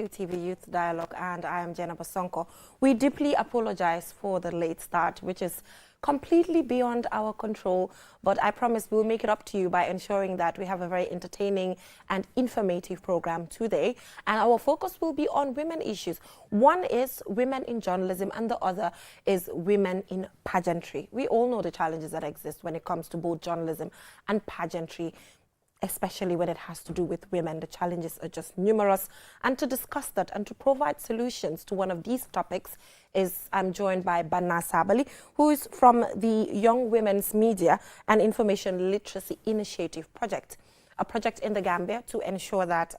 QTV Youth Dialogue, and I am Jenna Basonko. We deeply apologize for the late start, which is completely beyond our control, but I promise we'll make it up to you by ensuring that we have a very entertaining and informative program today. And our focus will be on women issues. One is women in journalism, and the other is women in pageantry. We all know the challenges that exist when it comes to both journalism and pageantry, especially when it has to do with women. The challenges are just numerous. And to discuss that and to provide solutions to one of these topics I'm joined by Banna Sabali, who is from the Young Women's Media and Information Literacy Initiative Project, a project in the Gambia to ensure that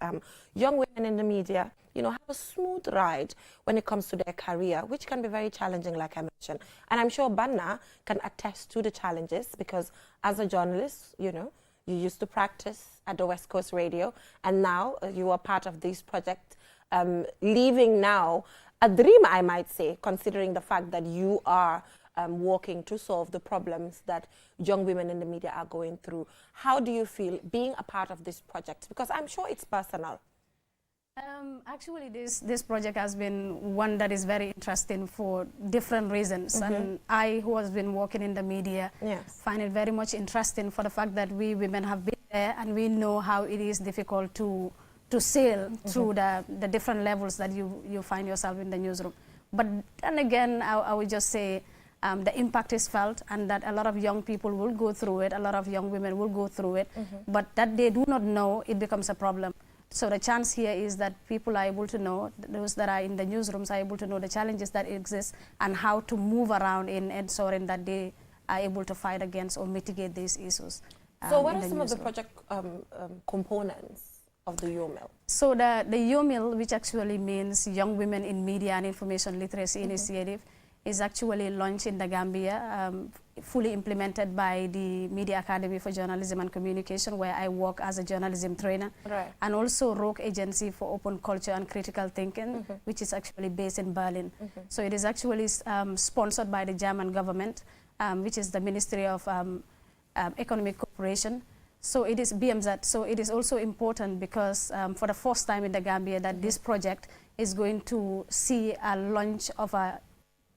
young women in the media, have a smooth ride when it comes to their career, which can be very challenging, like I mentioned. And I'm sure Banna can attest to the challenges because as a journalist, you used to practice at the West Coast Radio, and now you are part of this project, leaving now a dream, I might say, considering the fact that you are working to solve the problems that young women in the media are going through. How do you feel being a part of this project? Because I'm sure it's personal. Actually, this project has been one that is very interesting for different reasons. And I, who has been working in the media, find it very much interesting for the fact that we women have been there and we know how it is difficult to sail through the different levels that you find yourself in the newsroom. But then again, I would just say the impact is felt, and that a lot of young people will go through it, a lot of young women will go through it, but that they do not know, it becomes a problem. So the chance here is that people are able to know, those that are in the newsrooms are able to know the challenges that exist and how to move around in ensuring that they are able to fight against or mitigate these issues. So what are some of the project components of the YOMIL? So the YOMIL, which actually means Young Women in Media and Information Literacy Initiative, is actually launched in the Gambia, fully implemented by the Media Academy for Journalism and Communication, where I work as a journalism trainer, and also Rogue Agency for Open Culture and Critical Thinking, which is actually based in Berlin. So it is actually sponsored by the German government, which is the Ministry of Economic Cooperation. So it is BMZ. So it is also important because for the first time in the Gambia that this project is going to see a launch of a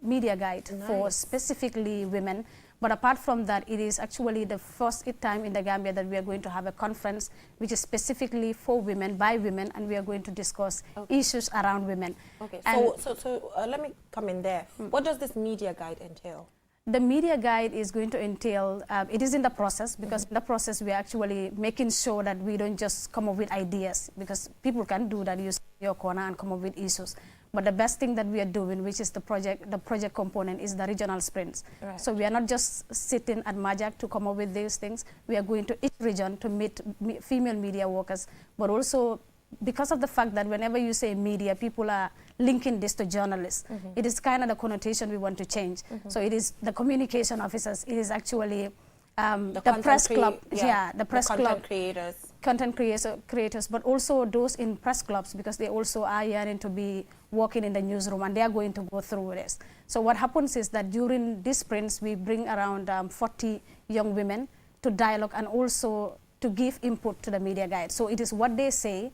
media guide for specifically women. But apart from that, it is actually the first time in the Gambia that we are going to have a conference which is specifically for women, by women, and we are going to discuss issues around women. Okay, so let me come in there. What does this media guide entail? The media guide is going to entail, it is in the process, because in the process we are actually making sure that we don't just come up with ideas, because people can do that, use your corner and come up with issues. But the best thing that we are doing, which is the project component, is the regional sprints. So we are not just sitting at Majak to come up with these things. We are going to each region to meet female media workers, but also because of the fact that whenever you say media, people are linking this to journalists. It is kind of the connotation we want to change. So it is the communication officers, it is actually the press club, the press club, content creators, but also those in press clubs, because they also are yearning to be working in the newsroom, and they are going to go through this. So what happens is that during these sprints, we bring around 40 young women to dialogue and also to give input to the media guide. So it is what they say,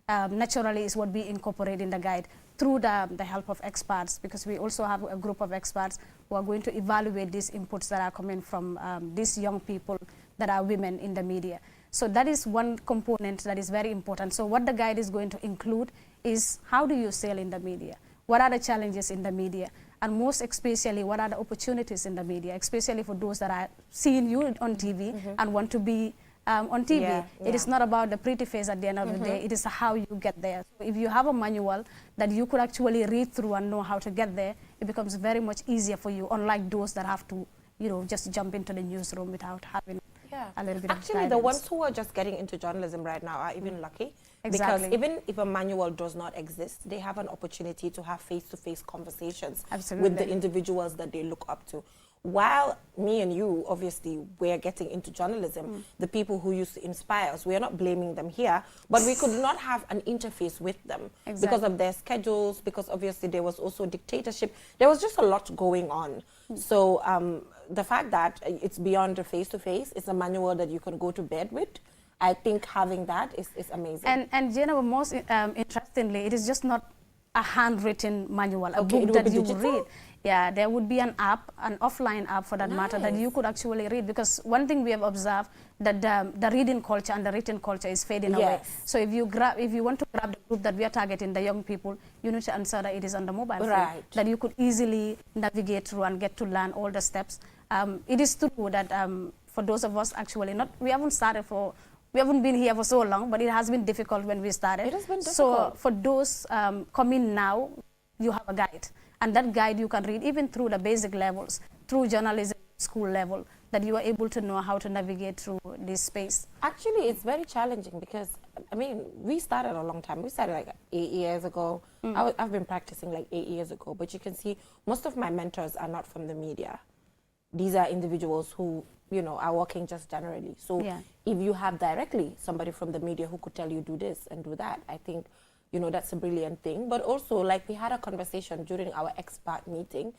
naturally is what we incorporate in the guide through the help of experts, because we also have a group of experts who are going to evaluate these inputs that are coming from these young people that are women in the media. So that is one component that is very important. So what the guide is going to include is how do you sell in the media? What are the challenges in the media? And most especially, what are the opportunities in the media, especially for those that are seeing you on TV and want to be on TV. It is not about the pretty face at the end of the day, it is how you get there. So if you have a manual that you could actually read through and know how to get there, it becomes very much easier for you, unlike those that have to, just jump into the newsroom without having a little bit of guidance. The ones who are just getting into journalism right now are even lucky. Because even if a manual does not exist, they have an opportunity to have face-to-face conversations with the individuals that they look up to. While me and you, obviously, we're getting into journalism, the people who used to inspire us, we are not blaming them here, but we could not have an interface with them because of their schedules, because obviously there was also dictatorship. There was just a lot going on. So the fact that it's beyond a face-to-face, it's a manual that you can go to bed with, I think having that is amazing. And Jenna, most interestingly, it is just not a handwritten manual, a Okay, book it would that be you digital? read. Yeah, there would be an app, an offline app for that matter, that you could actually read. Because one thing we have observed, that the reading culture and the written culture is fading away. Yes. So if you want to grab the group that we are targeting, the young people, you need to answer that it is on the mobile phone, Right. that you could easily navigate through and get to learn all the steps. It is true that for those of us actually we haven't been here for so long, but it has been difficult when we started. It has been So difficult. for those coming now, you have a guide. And that guide you can read even through the basic levels, through journalism school level, that you are able to know how to navigate through this space. Actually, it's very challenging because, I mean, we started a long time. We started like 8 years ago. I've been practicing like 8 years ago, but you can see most of my mentors are not from the media. These are individuals who, you know, are working just generally. So Yeah. if you have directly somebody from the media who could tell you do this and do that, I think, you know, that's a brilliant thing. But also, like we had a conversation during our expert meeting,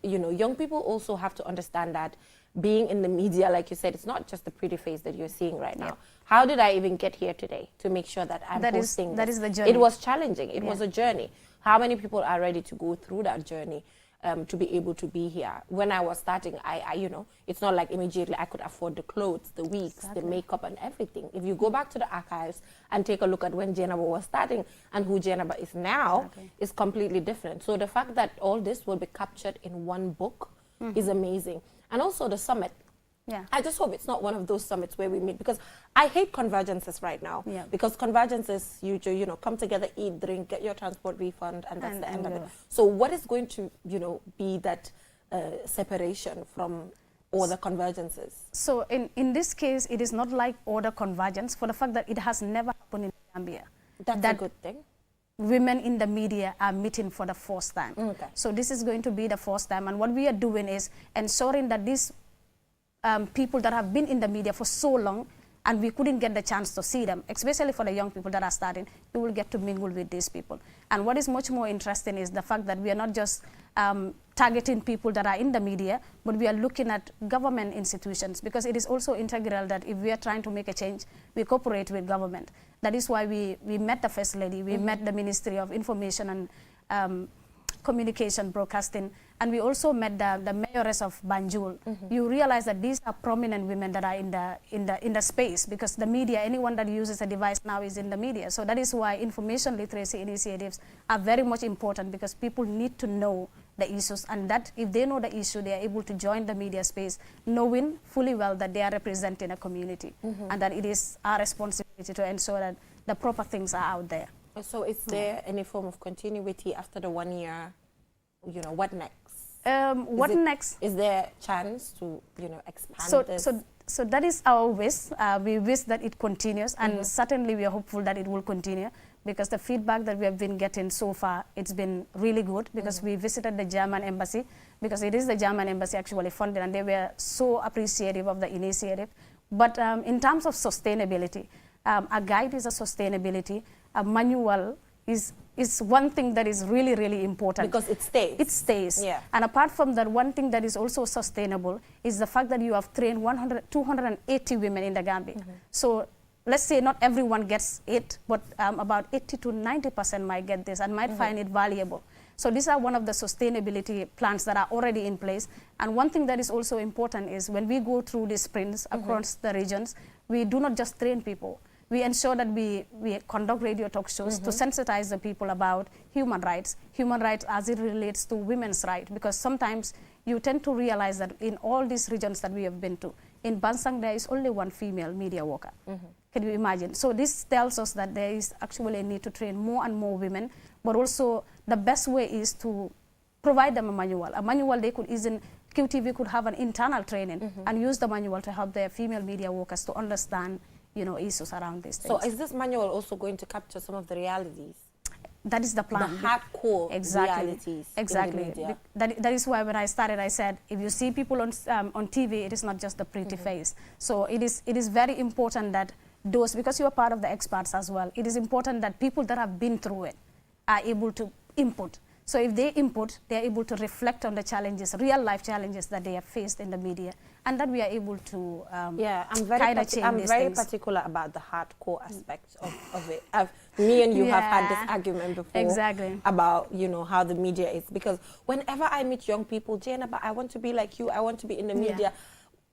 you know, young people also have to understand that being in the media, like you said, it's not just the pretty face that you're seeing right now. How did I even get here today to make sure that I'm posting that this? is the journey. It was challenging. It was a journey. How many people are ready to go through that journey to be able to be here? When I was starting, I you know, it's not like immediately I could afford the clothes, the wigs, the makeup and everything. If you go back to the archives and take a look at when Jenaba was starting and who Jenaba is now, is completely different. So the fact that all this will be captured in one book is amazing. And also the summit. Yeah. I just hope it's not one of those summits where we meet, because I hate convergences right now. Yeah. Because convergences, you know, come together, eat, drink, get your transport refund, and that's the end of it. go. So what is going to, you know, be that separation from all the convergences? So in this case, it is not like order convergence, for the fact that it has never happened in Gambia. That's a good thing. Women in the media are meeting for the first time. Okay. So this is going to be the first time. And what we are doing is ensuring that these people that have been in the media for so long and we couldn't get the chance to see them, especially for the young people that are starting, you will get to mingle with these people. And what is much more interesting is the fact that we are not just targeting people that are in the media, but we are looking at government institutions, because it is also integral that if we are trying to make a change, we cooperate with government. That is why we met the First Lady, we met the Ministry of Information and Communication, Broadcasting, and we also met the mayoress of Banjul. You realize that these are prominent women that are in the space, because the media, anyone that uses a device now is in the media. So that is why information literacy initiatives are very much important, because people need to know the issues, and that if they know the issue, they are able to join the media space, knowing fully well that they are representing a community, and that it is our responsibility to ensure that the proper things are out there. So is there any form of continuity after the 1 year? You know, what next? What next? Is there chance to, you know, expand this? So that is our wish. We wish that it continues, and certainly we are hopeful that it will continue, because the feedback that we have been getting so far, it's been really good, because we visited the German embassy, because it is the German embassy actually funded, and they were so appreciative of the initiative. But in terms of sustainability, a guide is a sustainability, a manual is one thing that is really, really important. Because it stays. It stays. Yeah. And apart from that, one thing that is also sustainable is the fact that you have trained 280 women in the Gambia. So let's say not everyone gets it, but about 80 to 90% might get this and might find it valuable. So these are one of the sustainability plans that are already in place. And one thing that is also important is when we go through these sprints across the regions, we do not just train people. We ensure that we conduct radio talk shows to sensitize the people about human rights as it relates to women's rights, because sometimes you tend to realize that in all these regions that we have been to, in Bansang there is only one female media worker. Can you imagine? So this tells us that there is actually a need to train more and more women, but also the best way is to provide them a manual. A manual they could QTV could have an internal training and use the manual to help their female media workers to understand, you know, issues around these things. So is this manual also going to capture some of the realities? That is the plan. The hardcore realities Exactly. in the media. That is why when I started, I said, if you see people on TV, it is not just the pretty face. So it is very important that those, because you are part of the experts as well, it is important that people that have been through it are able to input. So if they input, they are able to reflect on the challenges, real life challenges that they have faced in the media, and that we are able to I'm change very things. particular about the hardcore aspects of it. Me and you have had this argument before Exactly. about, you know, how the media is. Because whenever I meet young people, Jane, but I want to be like you, I want to be in the media.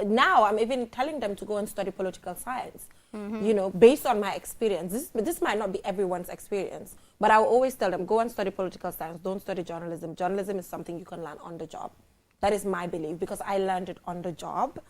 Now I'm even telling them to go and study political science, you know, based on my experience. This might not be everyone's experience, but I will always tell them, go and study political science, don't study journalism. Journalism is something you can learn on the job. That is my belief, because I learned it on the job,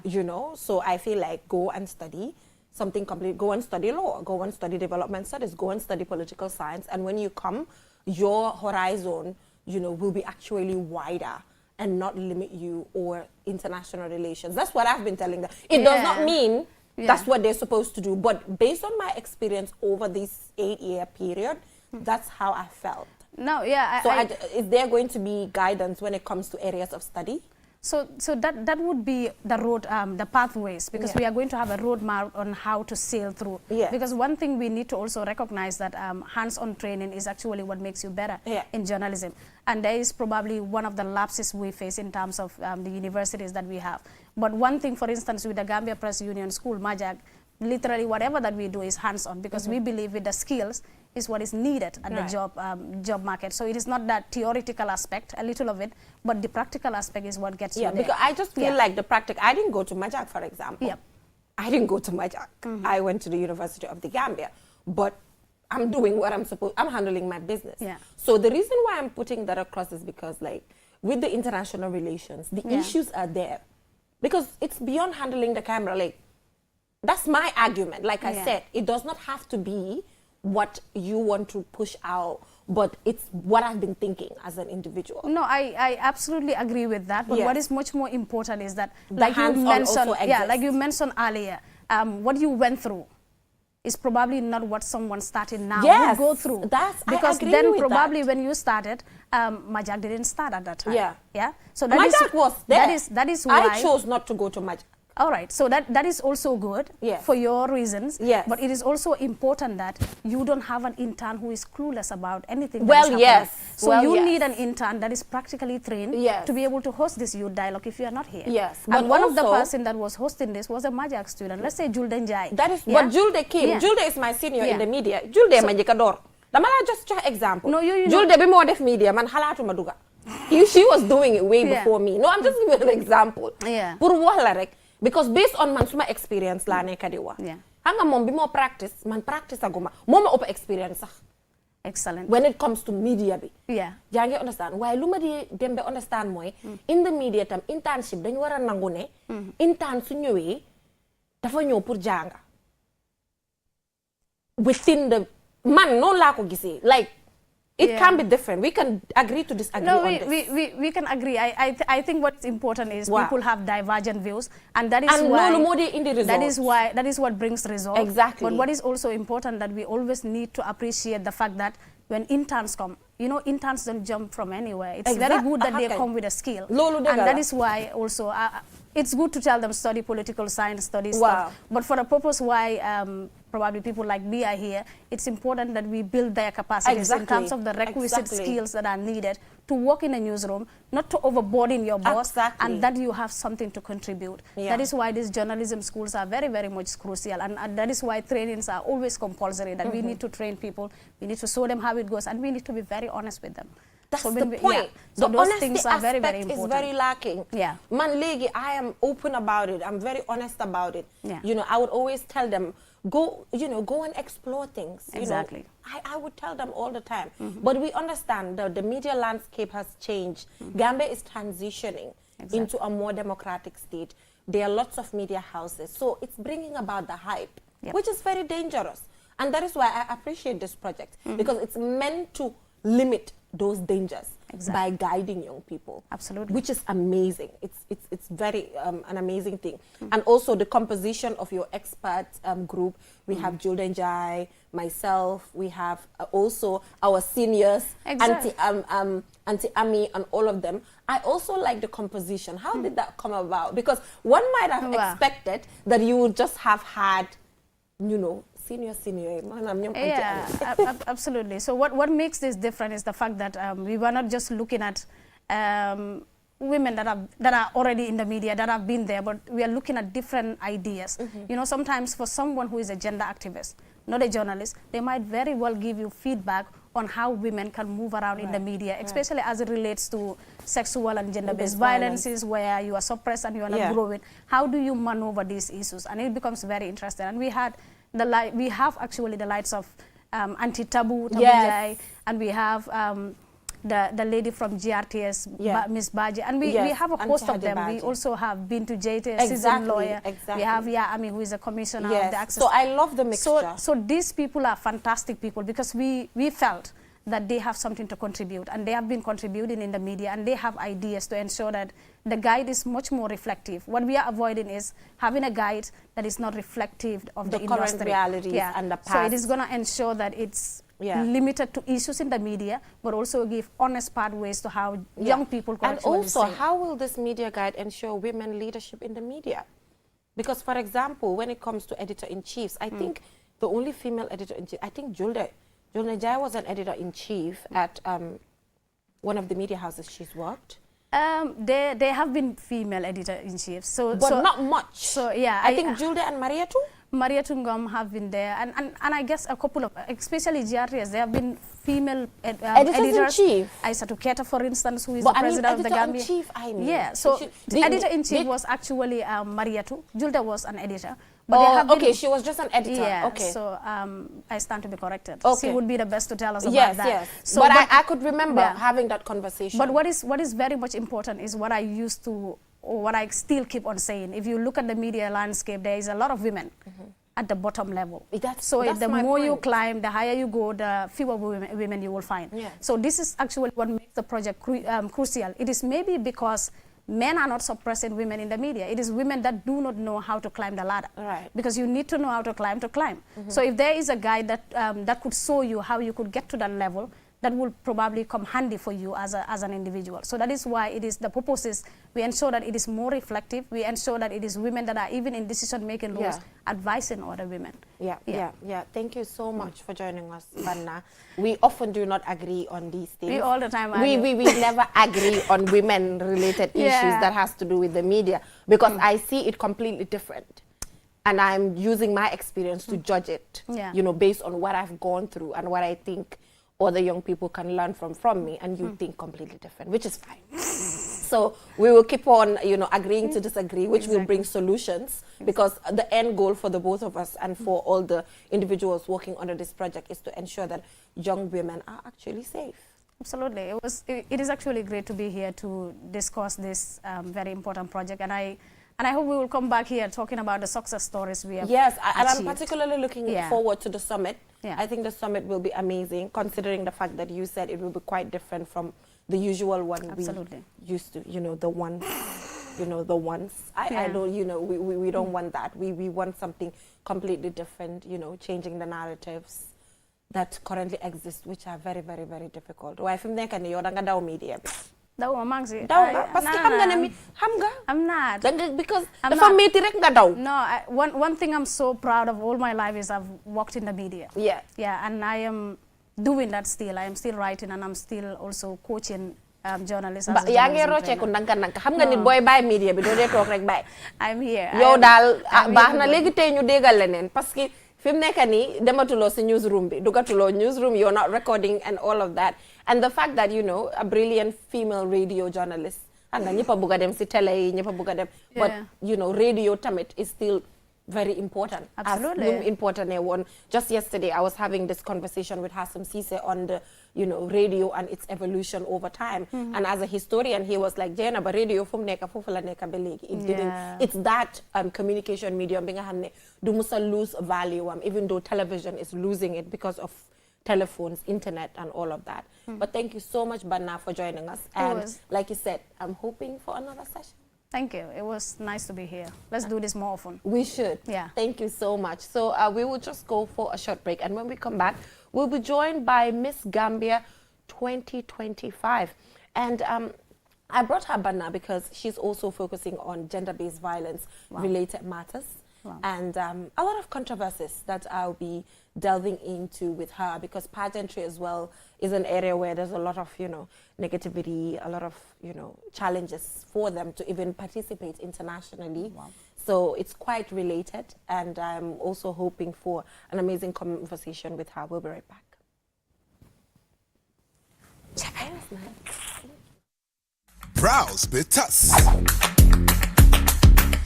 you know, so I feel like go and study something complete, go and study law, go and study development studies, go and study political science, and when you come, your horizon, you know, will be actually wider and not limit you, or international relations. That's what I've been telling them. It does not mean that's what they're supposed to do, but based on my experience over this 8-year period, that's how I felt. No, is there going to be guidance when it comes to areas of study? So that would be the road, the pathways, because we are going to have a roadmap on how to sail through. Because one thing we need to also recognize that hands-on training is actually what makes you better in journalism. And there is probably one of the lapses we face in terms of the universities that we have. But one thing, for instance, with the Gambia Press Union School, MAJAG, literally whatever that we do is hands-on, because we believe with the skills is what is needed at the job market. So it is not that theoretical aspect, a little of it, but the practical aspect is what gets you there. Because I just feel like the practical, I didn't go to MAJAG, for example. I didn't go to MAJAG. I went to the University of the Gambia, but I'm doing what I'm handling my business. So the reason why I'm putting that across is because, like, with the international relations, the issues are there. Because it's beyond handling the camera. Like, that's my argument. Like I said, it does not have to be what you want to push out, but it's what I've been thinking as an individual. No, I absolutely agree with that. But what is much more important is that, like you mentioned earlier, what you went through is probably not what someone started now will go through. Because then probably when you started, MAJAG didn't start at that time. So that MAJAG was there. That is why I chose not to go to MAJAG. All right, so that is also good for your reasons. But it is also important that you don't have an intern who is clueless about anything. So you need an intern that is practically trained to be able to host this youth dialogue if you are not here. And one of the person that was hosting this was a MAJAG student. Let's say Julde Njai. That is what Julde came. Julde is my senior in the media. Julde Majikador. Damala just example. No, Julde be more def media man halatu maduga. She was doing it way before me. No, I'm just giving an example. Pur wala rek. Because based on my experience, la neka di wa. Hanga mom bi mo practice, man practice aguma. Mom open experience. Excellent. When it comes to media bi. Jange understand. Why luma di dembe understand moy in the media tam internship dañu wara nangu ne intern su ñëwé dafa ñëw pour janga. Within the man no la ko gisé. Like it can be different. We can agree to disagree on this. We can agree. I think what's important is people have divergent views, and that is why that is what brings results. Exactly. But what is also important that we always need to appreciate the fact that when interns come, you know, interns don't jump from anywhere. It's very good that they come with a skill, and that is why also it's good to tell them study political science, study stuff. But for the purpose why probably people like me are here, it's important that we build their capacities in terms of the requisite skills that are needed to work in a newsroom, not to overburden your boss, and that you have something to contribute. That is why these journalism schools are very, very much crucial, and that is why trainings are always compulsory, that we need to train people, we need to show them how it goes, and we need to be very honest with them. That's the point. So the those honesty things are very, very aspect important. is very lacking. Man, legi, I am open about it. I'm very honest about it. You know, I would always tell them, go and explore things. Exactly. You know, I would tell them all the time. But we understand that the media landscape has changed. Gambia is transitioning into a more democratic state. There are lots of media houses. So it's bringing about the hype, which is very dangerous. And that is why I appreciate this project, because it's meant to limit those dangers by guiding young people. Absolutely. Which is amazing. It's very an amazing thing. And also the composition of your expert group. We have Julde Njai, myself, we have also our seniors, Auntie Ami and all of them. I also like the composition. How did that come about? Because one might have expected that you would just have had, you know, senior. Yeah, absolutely. So what makes this different is the fact that we were not just looking at women that are already in the media, that have been there, but we are looking at different ideas. You know, sometimes for someone who is a gender activist, not a journalist, they might very well give you feedback on how women can move around in the media, especially as it relates to sexual and gender-based violences, where you are suppressed and you are not growing. How do you maneuver these issues? And it becomes very interesting. And we have actually the lights of Anti-Taboo, Jai, and we have the lady from GRTS, Miss Baji, and we have a host of them. We also have Bintu Jete, a seasoned lawyer. We have Ami, who is a commissioner of the access. So I love the mixture. So these people are fantastic people, because we felt that they have something to contribute, and they have been contributing in the media, and they have ideas to ensure that the guide is much more reflective. What we are avoiding is having a guide that is not reflective of the industry. Current realities and the past. So it is going to ensure that it's limited to issues in the media, but also give honest pathways to how young people can actually see. And also, how will this media guide ensure women leadership in the media? Because, for example, when it comes to editor-in-chiefs, I think the only female editor-in-chief, I think Julde Jai was an editor-in-chief at one of the media houses she's worked. There have been female editor-in-chiefs, but not much. So yeah, I think Julde and Maria too. Maria Tungam have been there, and I guess a couple of, especially GRTS, there have been female editors. Aissatou Keita, for instance, who is the president of the Gambia. Editor-in-chief, I mean. Yeah, so the editor-in-chief was actually Maria too. Julde was an editor. But okay, she was just an editor. Yeah, okay. So I stand to be corrected. Okay. She would be the best to tell us about that. Yes. So, but I could remember having that conversation. But what is very much important is what I used to, or what I still keep on saying. If you look at the media landscape, there is a lot of women at the bottom level. That's the more you climb, the higher you go, the fewer women you will find. Yeah. So this is actually what makes the project crucial. It is maybe because men are not suppressing women in the media. It is women that do not know how to climb the ladder. Right. Because you need to know how to climb to climb. So if there is a guide that that could show you how you could get to that level, that will probably come handy for you as an individual. So that is why it is the purpose is we ensure that it is more reflective. We ensure that it is women that are even in decision-making roles advising other women. Yeah. Thank you so much for joining us, Banna. We often do not agree on these things. We all the time we never agree on women-related issues that has to do with the media, because I see it completely different. And I'm using my experience to judge it, you know, based on what I've gone through and what I think other young people can learn from me, and you think completely different, which is fine. So we will keep on, you know, agreeing to disagree, which will bring solutions, because the end goal for the both of us and for all the individuals working under this project is to ensure that young women are actually safe. Absolutely. It is actually great to be here to discuss this very important project, and I hope we will come back here talking about the success stories we have and I'm achieved. particularly looking forward to the summit. Yeah. I think the summit will be amazing, considering the fact that you said it will be quite different from the usual one we used to, you know, the ones. I don't, you know, we don't want that. We want something completely different, you know, changing the narratives that currently exist, which are very, very, very difficult. Why from there can you daw media? I'm not. Because No, one thing I'm so proud of all my life is I've worked in the media. Yeah, and I am doing that still. I am still writing, and I'm still also coaching journalists. I'm here. Yow dal baax na léegi tey ñu déggal leneen parce que fi mu nekk nii dematuloo si newsroom bi dugatuloo newsroom, you're not recording and all of that, and the fact that, you know, a brilliant female radio journalist, and ñëpp a bugg a dem si télé yi, ñëpp a bugg a dem, but you know, radio tamit is still very important. Absolutely. Important. Just yesterday, I was having this conversation with Hassam Ceesay on the, you know, radio and its evolution over time. And as a historian, he was like, Jena, but radio fum neka fufula neka belegi. It didn't. It's that communication medium being a do musa lose value, even though television is losing it because of telephones, internet, and all of that. But thank you so much, Banna, for joining us. And like you said, I'm hoping for another session. Thank you. It was nice to be here. Let's do this more often. We should. Yeah. Thank you so much. So we will just go for a short break. And when we come back, we'll be joined by Miss Gambia 2025. And I brought her Banna because she's also focusing on gender-based violence-related matters. Wow. and a lot of controversies that I'll be delving into with her, because pageantry as well is an area where there's a lot of, negativity, a lot of, challenges for them to even participate internationally. Wow. So it's quite related, and I'm also hoping for an amazing conversation with her. We'll be right back. Browse Bitus.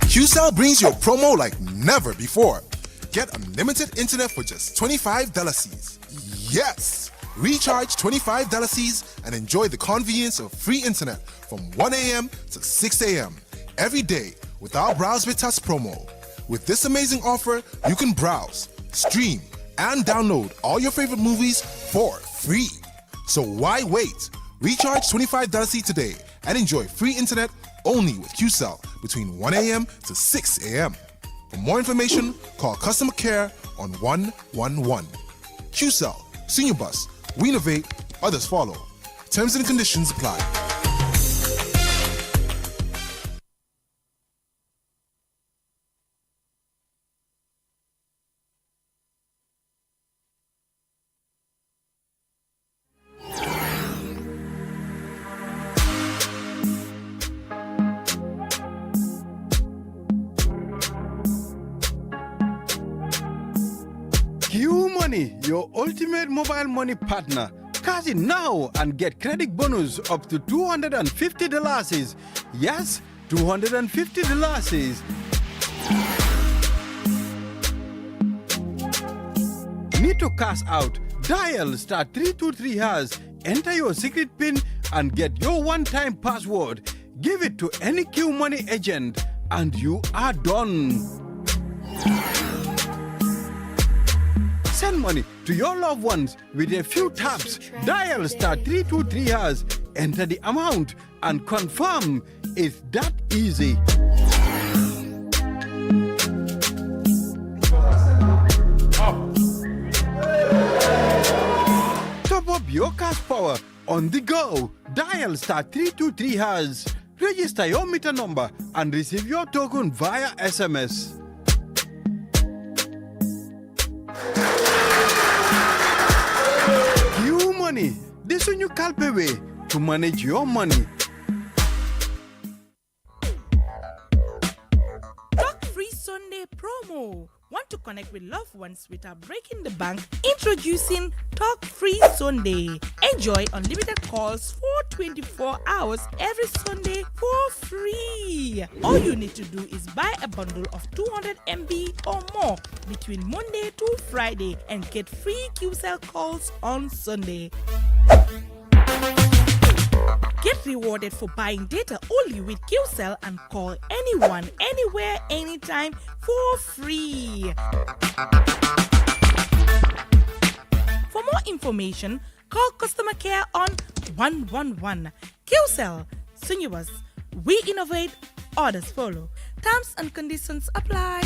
QCell brings you a promo like never before. Get unlimited internet for just $25. Yes! Recharge $25 and enjoy the convenience of free internet from 1 a.m. to 6 a.m. every day with our Browse Bitus promo. With this amazing offer, you can browse, stream, and download all your favorite movies for free. So why wait? Recharge $25 today and enjoy free internet only with QCell between 1 a.m. to 6 a.m. For more information, call customer care on 111. QCell, Senior Bus, we innovate, others follow. Terms and conditions apply. Money, your ultimate mobile money partner. Cash in now and get credit bonus up to $250. Yes, $250. Need to cash out? Dial *323#, enter your secret PIN and get your one-time password. Give it to any Q Money agent and you are done. Send money to your loved ones with a few taps. Dial *323#, enter the amount and confirm. It's that easy. Top up your cash power on the go. Dial *323#. Register your meter number and receive your token via SMS. Money. This is your calpe way to manage your money. Talk Free Sunday promo. Want to connect with loved ones without breaking the bank? Introducing Talk Free Sunday. Enjoy unlimited calls for 24 hours every Sunday for free. All you need to do is buy a bundle of 200 MB or more between Monday to Friday and get free QCell calls on Sunday. Get rewarded for buying data only with QCell and call anyone, anywhere, anytime for free. For more information, call customer care on 111. QCell, Sunibus, we innovate, others follow. Terms and conditions apply.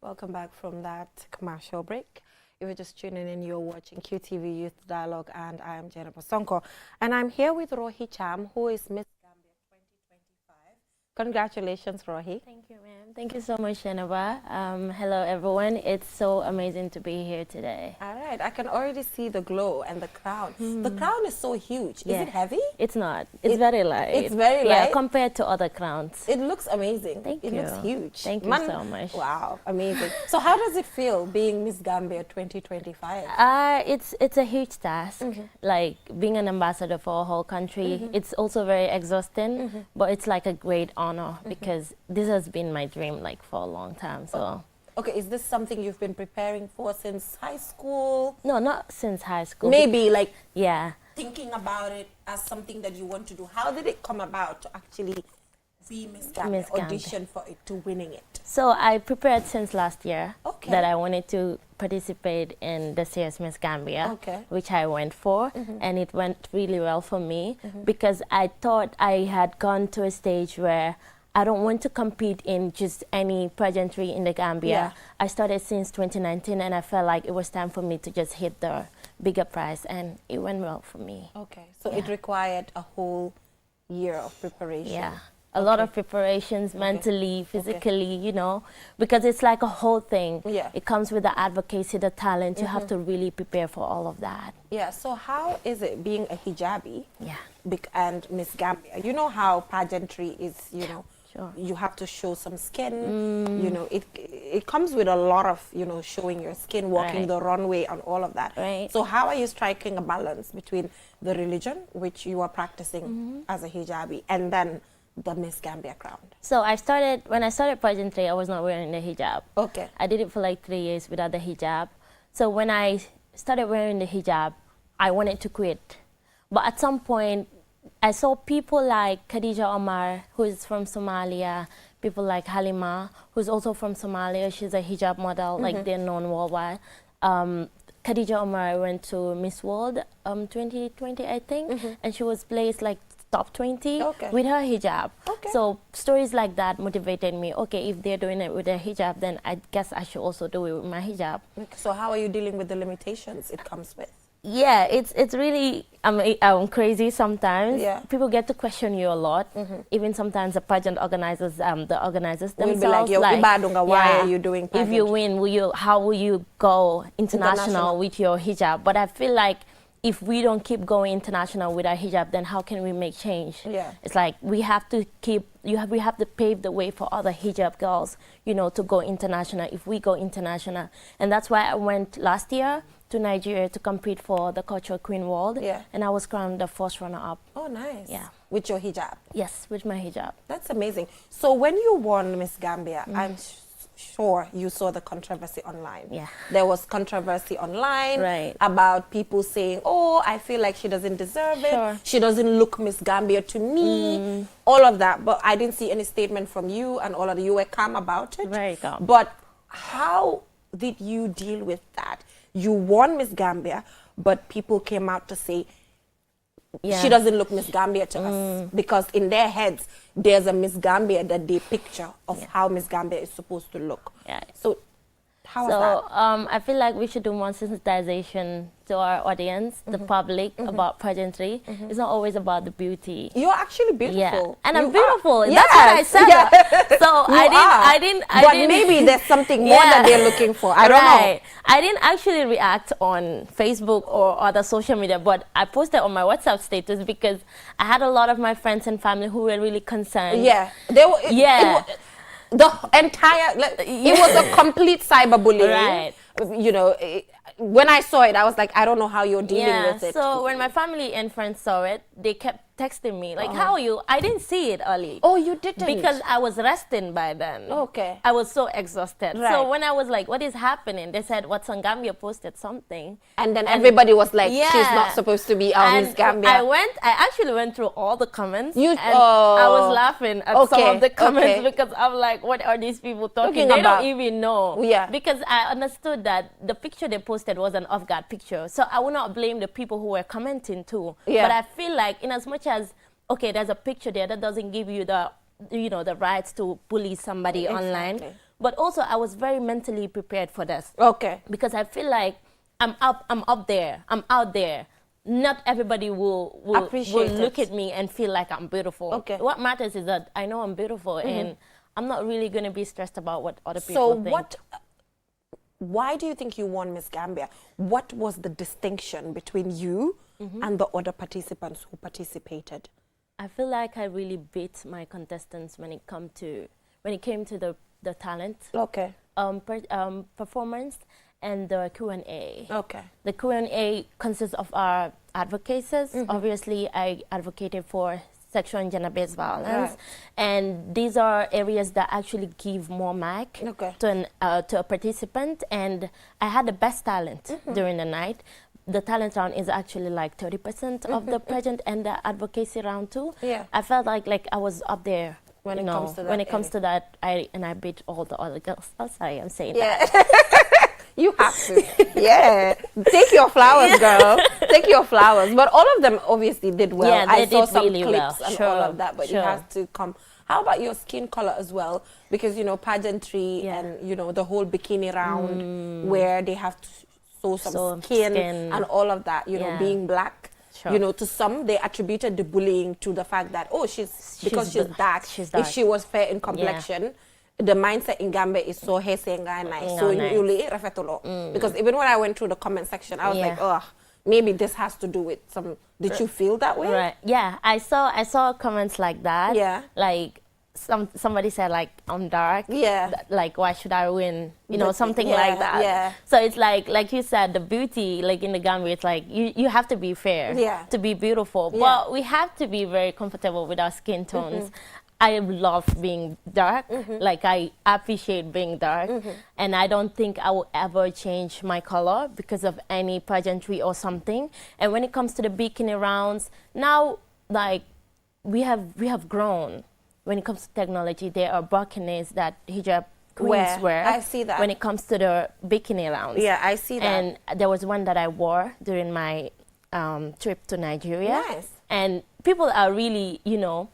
Welcome back from that commercial break. If you're just tuning in, you're watching QTV Youth Dialogue, and I am Jennifer Sonko. And I'm here with Rohi Cham, who is Miss Gambia 2025. Congratulations, Rohi. Thank you, ma'am. Thank you so much, Jennifer. Hello, everyone. It's so amazing to be here today. All right, I can already see the glow and the crown. The crown is so huge. Yeah. Is it heavy? It's not. It's very light. It's very Yeah, light? compared to other crowns. It looks amazing. Thank it you. looks huge. Thank you so much. Wow, amazing. So how does it feel being Miss Gambia 2025? It's a huge task. Like being an ambassador for a whole country. It's also very exhausting, but it's like a great honor because this has been my dream like for a long time. So. Okay, is this something you've been preparing for since high school? No, not since high school. Maybe like Yeah. thinking about it as something that you want to do. How did it come about to actually be Miss Gambia, Miss Gambia. audition for it, to winning it? So I prepared since last year Okay. that I wanted to participate in this year's Miss Gambia, Okay. which I went for, and it went really well for me because I thought I had gone to a stage where I don't want to compete in just any pageantry in the Gambia. Yeah. I started since 2019, and I felt like it was time for me to just hit the bigger prize, and it went well for me. Okay, so it required a whole year of preparation. Yeah. A lot of preparations, mentally, physically, you know, because it's like a whole thing. Yeah. It comes with the advocacy, the talent. You have to really prepare for all of that. Yeah, so how is it being a hijabi Yeah. and Miss Gambia? You know how pageantry is, you know, Sure. you have to show some skin, you know, it comes with a lot of, you know, showing your skin, walking Right. the runway and all of that. Right. So how are you striking a balance between the religion, which you are practicing as a hijabi, and then the Miss Gambia crown? So when I started pageantry, I was not wearing the hijab. Okay. I did it for like 3 years without the hijab. So when I started wearing the hijab, I wanted to quit. But at some point, I saw people like Khadija Omar, who is from Somalia, people like Halima, who's also from Somalia. She's a hijab model, like they're known worldwide. Khadija Omar went to Miss World 2020, I think, and she was placed like top 20 Okay. with her hijab. Okay. So stories like that motivated me. Okay, if they're doing it with their hijab, then I guess I should also do it with my hijab. So how are you dealing with the limitations it comes with? Yeah, it's really crazy sometimes. Yeah. People get to question you a lot. Even sometimes the pageant organizers, the organizers Will themselves, be like, "Yo, Ibadunga, why are you doing If you pageantry?" win, how will you go international with your hijab? But I feel like if we don't keep going international with our hijab, then how can we make change? Yeah. It's like we have to we have to pave the way for other hijab girls, you know, to go international if we go international. And that's why I went last year to Nigeria to compete for the Cultural Queen World. Yeah. And I was crowned the first runner-up. Oh, nice. Yeah. With your hijab. Yes, with my hijab. That's amazing. So when you won Miss Gambia, I'm sure you saw the controversy online. Yeah. There was controversy online Right. about people saying, "Oh, I feel like she doesn't deserve it. Sure. She doesn't look Miss Gambia to me." All of that. But I didn't see any statement from you, and all of you were calm about it. Very calm. But how did you deal with that? You won Miss Gambia, but people came out to say, Yeah. she doesn't look Miss Gambia to us, because in their heads there's a Miss Gambia that they picture of how Miss Gambia is supposed to look. Yeah. So how was So that? I feel like we should do more sensitization to our audience, the public, about pageantry. It's not always about the beauty. You're actually beautiful. Yeah, and I'm You beautiful. are. That's what I Yes, said. yeah. So I didn't. But maybe there's something more that they're looking for. I don't know. I didn't actually react on Facebook or other social media, but I posted on my WhatsApp status because I had a lot of my friends and family who were really concerned. Yeah, they were. Yeah. The entire, like, it was a complete cyberbullying. Right. You know, when I saw it, I was like, I don't know how you're dealing with it. So when my family and friends saw it, they kept texting me like, "How are you?" I didn't see it early. Oh, you didn't? Because I was resting by then. Okay. I was so exhausted. Right. So when I was like, "What is happening?" They said, "Watson Gambia posted something." And then everybody was like, Yeah. she's not supposed to be our And Miss Gambia. I actually went through all the comments. You- and I oh. was laughing at some Okay, of the comments okay. because I'm like, what are these people Talking talking? They about? don't even know. Yeah. Because I understood that the picture they posted was an off-guard picture. So I would not blame the people who were commenting too. Yeah. But I feel like in as much as, okay, there's a picture there that doesn't give you the, you know, the rights to bully somebody online. Exactly. But also I was very mentally prepared for this. Okay. Because I feel like I'm up there, I'm out there. Not everybody will Appreciate look it. at me and feel like I'm beautiful. Okay. What matters is that I know I'm beautiful, and I'm not really going to be stressed about what other So people think. why do you think you won Miss Gambia? What was the distinction between you and the other participants who participated? I feel like I really beat my contestants when it came to the talent, Okay. performance, and the Q&A. Okay. The Q&A consists of our advocacies. Obviously, I advocated for sexual and gender-based violence, Right. and these are areas that actually give more mic Okay. to a participant. And I had the best talent during the night. The talent round is actually like 30% of the pageant, and the advocacy round too. Yeah. I felt like I was up there. When you it know, comes to that when it comes area. to that, I beat all the other girls. Oh, sorry, I'm saying Yeah. that. You have to. Yeah. Take your flowers, girl. Take your flowers. But all of them obviously did well. Yeah, I they saw did some really clips well. and Sure, all of that, but you sure. have to come How about your skin color as well? Because, you know, pageantry Yeah. and, you know, the whole bikini round where they have to show some So skin skin. and all of that, you know, Yeah. being black. Sure. You know, to some, they attributed the bullying to the fact that, oh, because she's dark. she's If dark. she was fair in complexion, the mindset in Gambia is so hesenga nice. So nice. yuli refetulo. Because even when I went through the comment section, I was like, oh, maybe this has to do with some. Did you feel that way? Right. Yeah, I saw comments like that. Yeah. Like somebody said like I'm dark. Yeah. Like why should I win? You know, But- something yeah, like that. yeah. So it's like you said, the beauty like in the Gambia, it's like you have to be fair. Yeah. To be beautiful. Yeah. But we have to be very comfortable with our skin tones. I love being dark. Like I appreciate being dark, and I don't think I will ever change my color because of any pageantry or something. And when it comes to the bikini rounds, now like we have grown. When it comes to technology, there are bikinis that hijab queens wear. I see that. When it comes to the bikini rounds. Yeah, I see that. And there was one that I wore during my trip to Nigeria. Nice. And people are really, you know,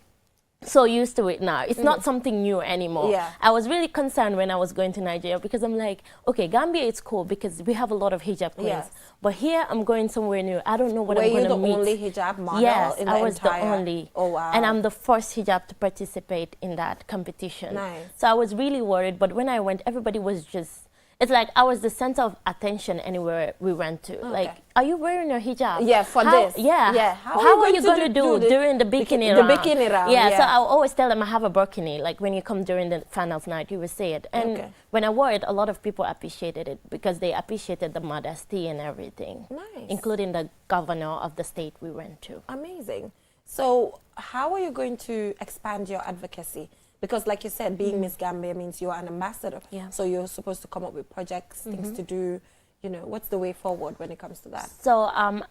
so used to it now. It's not something new anymore. Yeah. I was really concerned when I was going to Nigeria because I'm like, okay, Gambia is cool because we have a lot of hijab queens. Yes. But here I'm going somewhere new. I don't know what Were I'm you going to the meet. only hijab model Yes, in the I was entire? the only. Oh, wow. And I'm the first hijab to participate in that competition. Nice. So I was really worried. But when I went, everybody was just, it's like I was the center of attention anywhere we went to. Like, are you wearing your hijab? Yeah, for How- this. Yeah. Yeah. How are you going to do the during the bikini the round? bikini round, Yeah, yeah. so I always tell them I have a burkini. Like when you come during the finals night, you will see it. And Okay. when I wore it, a lot of people appreciated it because they appreciated the modesty and everything. Nice. Including the governor of the state we went to. Amazing. So how are you going to expand your advocacy? Because like you said, being Miss Gambia means you're an ambassador. Yeah. So you're supposed to come up with projects, things to do. You know, what's the way forward when it comes to that? So I'm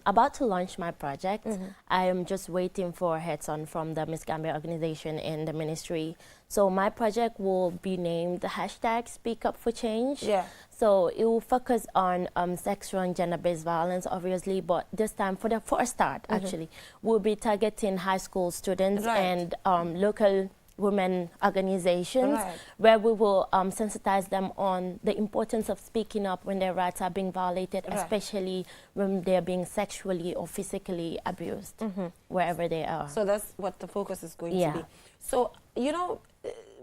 about to launch my project. I am just waiting for heads-on from the Miss Gambia organization in the ministry. So my project will be named the hashtag Speak Up for Change. Yeah. So it will focus on sexual and gender-based violence, obviously, but this time for a start, actually, we'll be targeting high school students Right. and local women organizations Right. where we will sensitize them on the importance of speaking up when their rights are being violated, Right. especially when they're being sexually or physically abused, wherever they are. So that's what the focus is going Yeah. to be. So, you know,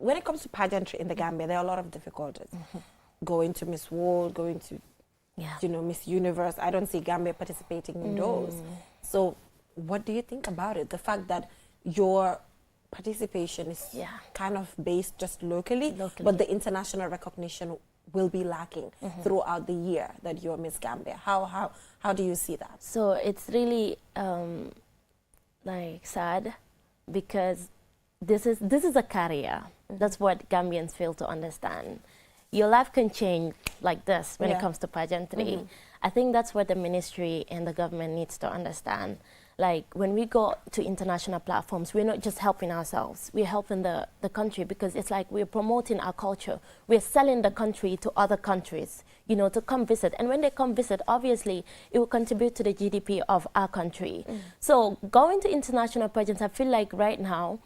when it comes to pageantry in the Gambia, there are a lot of difficulties. Going to Miss World, going to, Yeah. you know, Miss Universe. I don't see Gambia participating in those. So what do you think about it? The fact that your participation is Yeah. kind of based just locally, Locally. but the international recognition will be lacking throughout the year that you're Miss Gambia. How do you see that? So it's really like sad because this is a career. That's what Gambians fail to understand. Your life can change like this when Yeah. it comes to pageantry. I think that's what the ministry and the government needs to understand. Like when we go to international platforms, we're not just helping ourselves, we're helping the country because it's like we're promoting our culture. We're selling the country to other countries, you know, to come visit. And when they come visit, obviously, it will contribute to the GDP of our country. So going to international pageants, I feel like right now,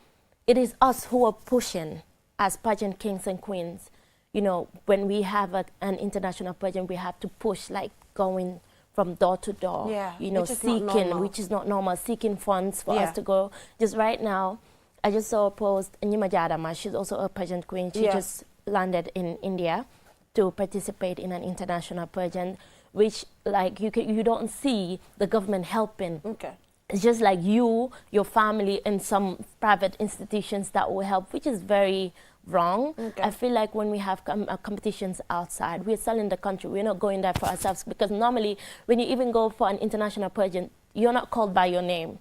it is us who are pushing as pageant kings and queens. You know, when we have an international pageant, we have to push, like going from door to door, Yeah, you know, which is not seeking, normal. which is not normal, seeking funds for Yeah. us to go. Just right now, I just saw a post, Nyima Jadama, she's also a pageant queen. She Yeah. just landed in India to participate in an international pageant, which like you don't see the government helping. Okay. It's just like you, your family, and some private institutions that will help, which is very wrong. Okay. I feel like when we have competitions outside, we're selling the country. We're not going there for ourselves because normally when you even go for an international pageant, you're not called by your name.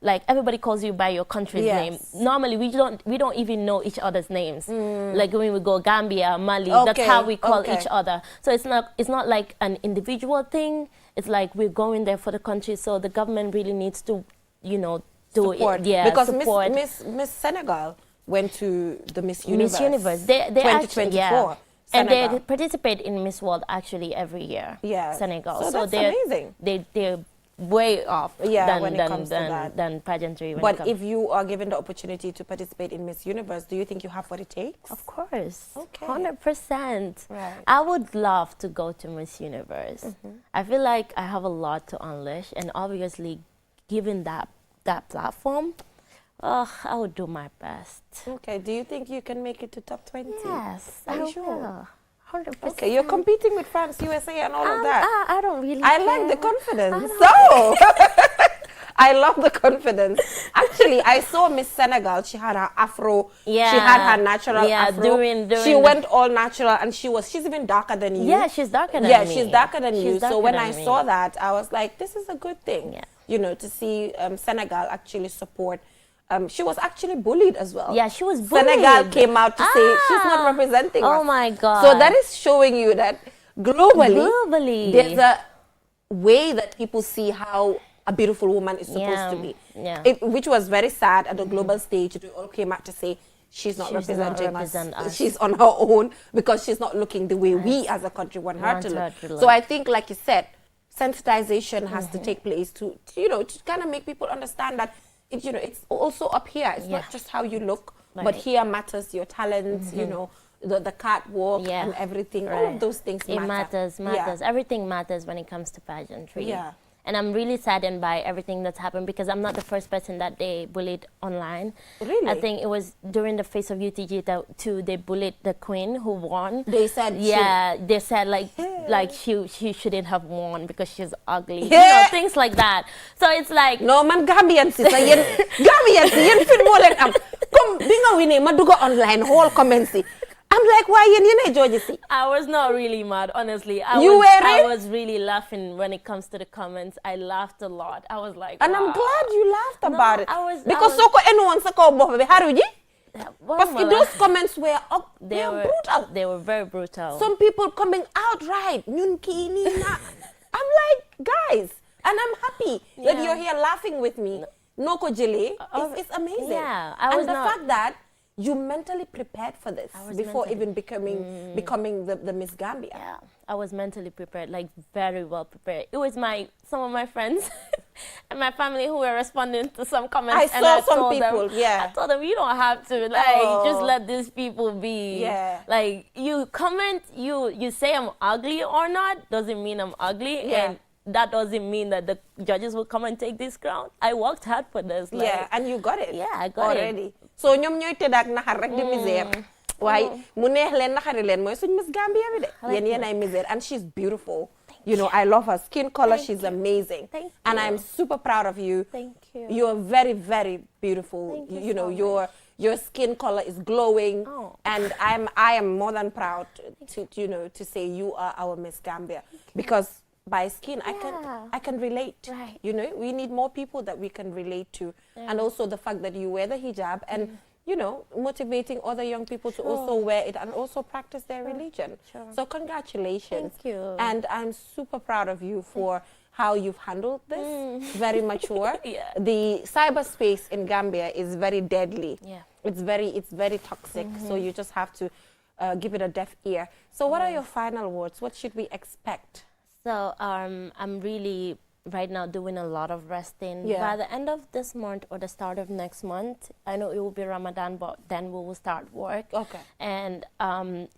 Like everybody calls you by your country's Yes. name. Normally we don't even know each other's names. Like when we go Gambia, Mali, that's Okay, how we call okay. each other. So it's not like an individual thing. It's like we're going there for the country. So the government really needs to, you know, do Support. it. Yeah, Because support. Miss Senegal went to the Miss Universe. Miss Universe. They actually, 2024. yeah. And they Senegal. participate in Miss World actually every year. Yeah. Senegal. So that's they're, amazing. They're way off Yeah, when it comes to that. than pageantry. when it But comes- if you are given the opportunity to participate in Miss Universe, do you think you have what it takes? Of course. Okay. 100%. Right. I would love to go to Miss Universe. I feel like I have a lot to unleash, and obviously, given that platform, I would do my best. Okay, do you think you can make it to top 20? Yes, Are you I sure? will. 100%. Okay, you're competing with France, USA, and all of that. I don't really I care. like the confidence. So, I love the confidence. Actually, I saw Miss Senegal. She had her afro. Yeah. She had her natural Yeah, afro. during she the- went all natural, and she's even darker than you. Yeah, she's darker than Yeah, me. she's darker than you. She's So darker when than I me. saw that, I was like, this is a good thing. Yeah. You know, to see Senegal actually support. She was actually bullied as well. Yeah, she was bullied. Senegal came out to say she's not Ah. representing us. Oh my God. So that is showing you that globally, there's a way that people see how a beautiful woman is supposed to be. Yeah. Which was very sad at the global stage. They all came out to say she's not She's not representing represent us. She's on her own because she's not looking the way we as a country want her to look. So look. I think, like you said, sensitization has to take place to kind of make people understand that it's also up here. It's Yeah. not just how you look, but Right. here matters your talents, the catwalk Yeah. and everything. All of Right. those things It matter. matters. Everything matters when it comes to pageantry. Yeah. And I'm really saddened by everything that's happened because I'm not the first person that they bullied online. Really? I think it was during the Face of UTG too. They bullied the queen who won. They said they said like she shouldn't have won because she's ugly. You Yeah. know, things like that. So it's like No man, Gambian si sa yen Gambian si yen fit mo len am comme bi nga winee ma dugg online whole comments yi. I'm like, why yen Georgie si? I was not really mad, honestly. I were was really laughing when it comes to the comments. I laughed a lot. I was like, And I'm wow. glad you laughed about it. I was- Because I was- soko anyone sa ko bopp bi haruji. Well, Parce que well, those comments were they were brutal. They were very brutal. Some people coming outright. Ñun kii nii na. I'm like, guys, and I'm happy that Yeah. you're here laughing with me. Noko Jile, it's amazing. yeah, I was and the not- fact that you mentally prepared for this was before mentally- even becoming the Miss Gambia. Yeah, I was mentally prepared, like very well prepared. It was some of my friends and my family who were responding to some comments. I and saw some told people, them, yeah. I told them, you don't have to, just let these people be. Yeah. Like, you comment, you say I'm ugly or not, doesn't mean I'm ugly. Yeah. And that doesn't mean that the judges will come and take this crown. I worked hard for this. Like, Yeah, and you got it. Yeah, I got it. already. So ñoom ñooy tëdd ak naxar rek di misère. waaye mu neex leen naxari leen mooy suñ Miss Gambia bi de. Yéen ay misère, and she's beautiful. You know, I love her skin color. She's amazing. Thank And you. I'm super proud of you. Thank you. You're very, very beautiful. Thank you You know, so your skin color is glowing. Oh. And I am more than proud to say you are our Miss Gambia. Because by skin, Yeah. I can relate. Right. You know, we need more people that we can relate to. And also the fact that you wear the hijab and, you know, motivating other young people to also wear it and also practice their religion. Sure. So congratulations. Thank you. And I'm super proud of you for how you've handled this. Very mature. Yeah. The cyberspace in Gambia is very deadly. Yeah. It's very toxic. So you just have to give it a deaf ear. So what are your final words? What should we expect? So I'm really right now doing a lot of resting. Yeah. By the end of this month or the start of next month, I know it will be Ramadan, but then we will start work. Okay. And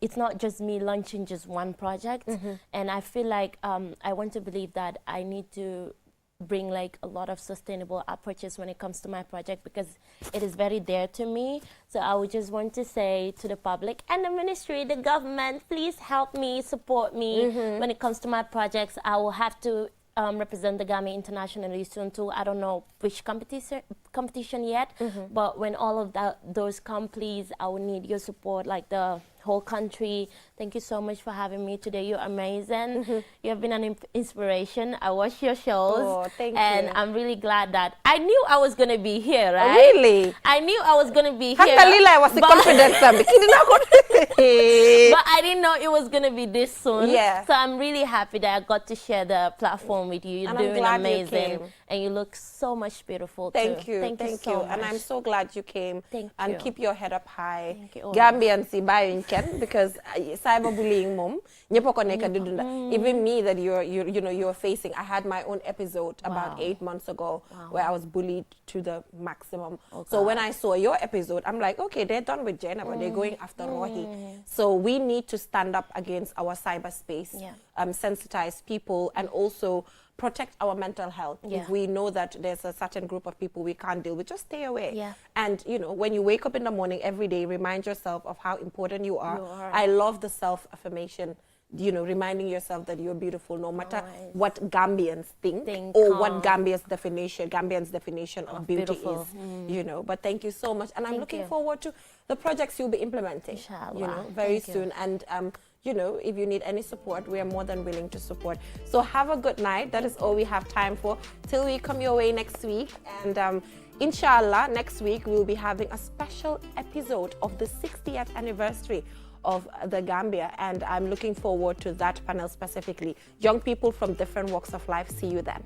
it's not just me launching just one project. And I feel like I want to believe that I need to bring like a lot of sustainable approaches when it comes to my project because it is very dear to me. So I would just want to say to the public and the ministry, the government, please help me, support me when it comes to my projects. I will have to represent the Gambia internationally soon too. I don't know which competition yet, but when all of those come, please, I will need your support, like the whole country. Thank you so much for having me today. You're amazing. You have been an inspiration. I watch your shows. Oh, thank and you. I'm really glad that I knew I was going to be here, right? Really? I knew I was going to be here. Alhamdulillah, I was but- confident. But I didn't know it was gonna be this soon. Yeah. So I'm really happy that I got to share the platform with you. You're And I'm doing glad you amazing, came. and you look so much beautiful Thank too. you, Thank you so much. and I'm so glad you came. Thank and you. keep your head up high. Thank you, Gambians si buying ken because cyberbullying mom. ñepp ko nekk di dunda. Even me that you're facing. I had my own episode about Wow. 8 months ago where I was bullied to the maximum. Oh, so when God. I saw your episode, I'm like, okay, they're done with Jenna, but they're going after Rohi. So we need to stand up against our cyberspace, Yeah. sensitize people, and also protect our mental health. Yeah. If we know that there's a certain group of people we can't deal with, just stay away. Yeah. And when you wake up in the morning every day, remind yourself of how important you are. You are. I love the self-affirmation, reminding yourself that you're beautiful no matter Always. what Gambians think Think, or what Gambia's definition of beauty beautiful. is. But thank you so much. And I'm Thank looking you. forward to the projects you'll be implementing, Inshallah. very Thank you. soon. And if you need any support, we are more than willing to support. So have a good night. That is all we have time for till we come your way next week. And inshallah, next week we'll be having a special episode of the 60th anniversary of the Gambia. And I'm looking forward to that panel specifically. Young people from different walks of life. See you then.